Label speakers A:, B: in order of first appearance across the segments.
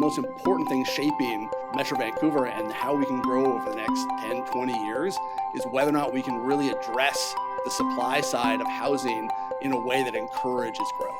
A: most important things shaping Metro Vancouver and how we can grow over the next 10, 20 years is whether or not we can really address the supply side of housing in a way that encourages growth.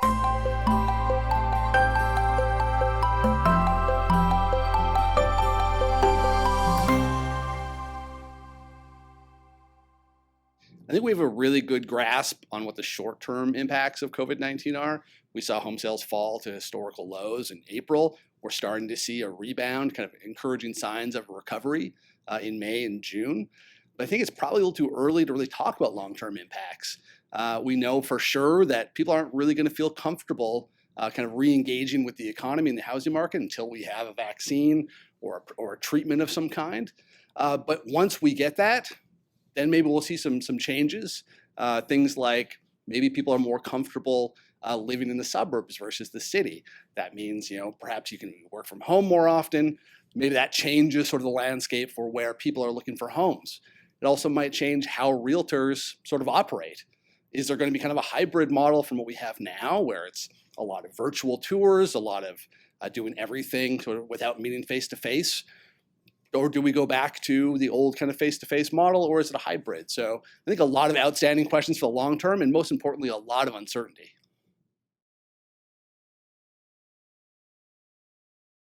A: I think we have a really good grasp on what the short-term impacts of COVID-19 are. We saw home sales fall to historical lows in April. We're starting to see a rebound, kind of encouraging signs of recovery in May and June. But I think it's probably a little too early to really talk about long-term impacts. We know for sure that people aren't really going to feel comfortable kind of re-engaging with the economy and the housing market until we have a vaccine or a treatment of some kind. But once we get that, then maybe we'll see some changes. Things like maybe people are more comfortable living in the suburbs versus the city. That means, perhaps you can work from home more often. Maybe that changes sort of the landscape for where people are looking for homes. It also might change how realtors sort of operate. Is there going to be kind of a hybrid model from what we have now, where it's a lot of virtual tours, a lot of doing everything sort of without meeting face-to-face? Or do we go back to the old kind of face-to-face model, or is it a hybrid? So I think a lot of outstanding questions for the long term, and most importantly, a lot of uncertainty.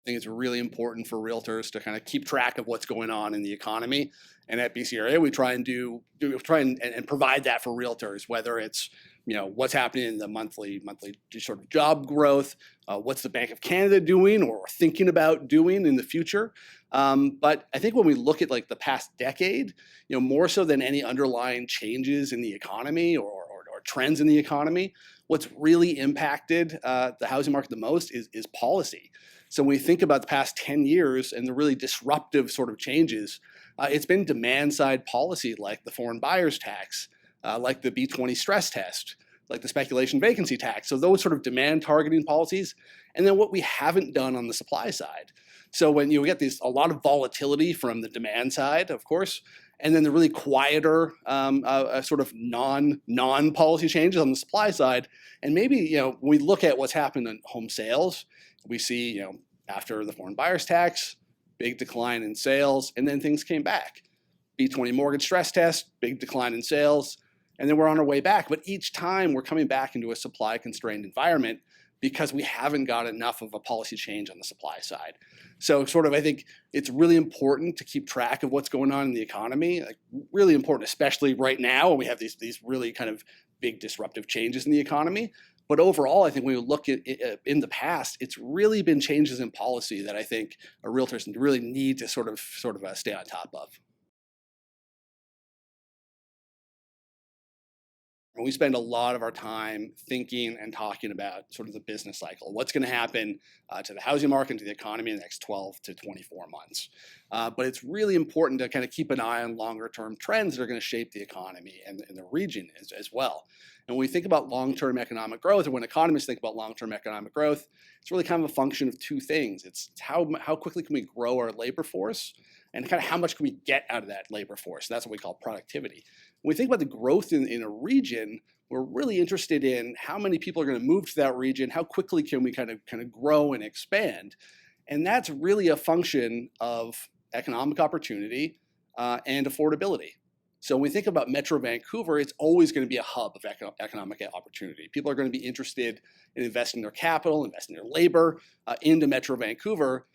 A: I think it's really important for realtors to kind of keep track of what's going on in the economy. And at BCREA, we try and provide that for realtors, whether it's what's happening in the monthly sort of job growth, what's the Bank of Canada doing or thinking about doing in the future. But I think when we look at like the past decade, more so than any underlying changes in the economy or trends in the economy, what's really impacted the housing market the most is policy. So when we think about the past 10 years and the really disruptive sort of changes, it's been demand-side policy like the foreign buyers tax, like the B20 stress test, like the speculation vacancy tax. So those sort of demand targeting policies. And then what we haven't done on the supply side. So when you get a lot of volatility from the demand side, of course, and then the really quieter sort of non-policy changes on the supply side. And maybe, when we look at what's happened in home sales, we see, after the foreign buyers tax, big decline in sales, and then things came back. B20 mortgage stress test, big decline in sales, and then we're on our way back. But each time we're coming back into a supply-constrained environment because we haven't got enough of a policy change on the supply side. So sort of, I think it's really important to keep track of what's going on in the economy, like really important, especially right now when we have these really kind of big disruptive changes in the economy. But overall, I think when we look at in the past, it's really been changes in policy that I think realtors really need to sort of stay on top of. And we spend a lot of our time thinking and talking about sort of the business cycle. What's going to happen to the housing market and to the economy in the next 12 to 24 months. But it's really important to kind of keep an eye on longer term trends that are going to shape the economy and the region as well. And when we think about long-term economic growth, or when economists think about long-term economic growth, it's really kind of a function of two things. It's how quickly can we grow our labor force, and kind of how much can we get out of that labor force. That's what we call productivity. When we think about the growth in a region, we're really interested in how many people are going to move to that region, how quickly can we kind of grow and expand. And that's really a function of economic opportunity and affordability. So when we think about Metro Vancouver, it's always going to be a hub of economic opportunity. People are going to be interested in investing their capital, investing their labor into Metro Vancouver.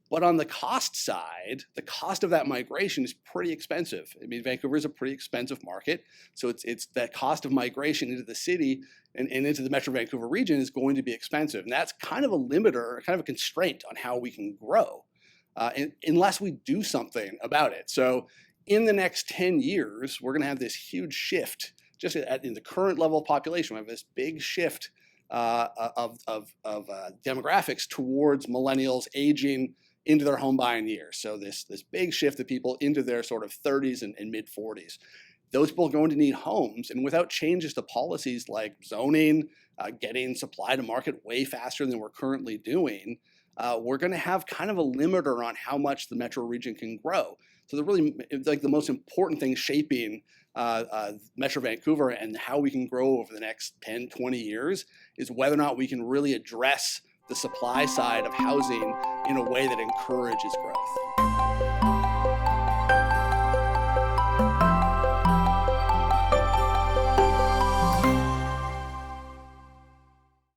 A: But on the cost side, the cost of that migration is pretty expensive. I mean, Vancouver is a pretty expensive market. So it's that cost of migration into the city and into the Metro Vancouver region is going to be expensive. And that's kind of a limiter, kind of a constraint on how we can grow unless we do something about it. So in the next 10 years, we're going to have this huge shift just in the current level of population. We have this big shift of demographics towards millennials aging into their home buying years. So this big shift of people into their sort of 30s and mid 40s. Those people are going to need homes, and without changes to policies like zoning, getting supply to market way faster than we're currently doing, we're going to have kind of a limiter on how much the metro region can grow. So the most important thing shaping Metro Vancouver and how we can grow over the next 10, 20 years is whether or not we can really address the supply side of housing in a way that encourages growth.